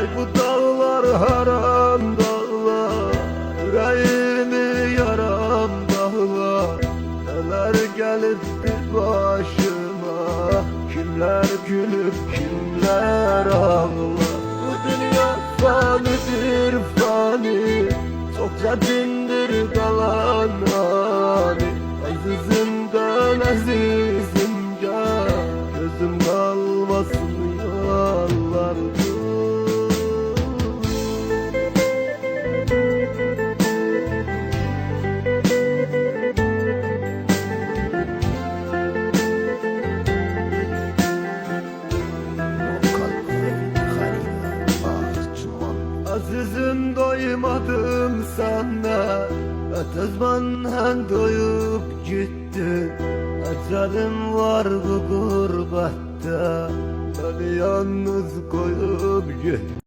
Ay bu dağlar haram dağlar, yüreğimi yaram dağlar. Neler gelipti başıma, kimler gülüp kimler ağlar. Bu dünya fanidir fani, çok zerrindir kalan hali. Azizimden azizim can, gözüm kalmasın yollarda. Azizim doymadım sana, ötezmandan doyup gitti. Ecelim var bu gurbette, beni yalnız koyup gitti.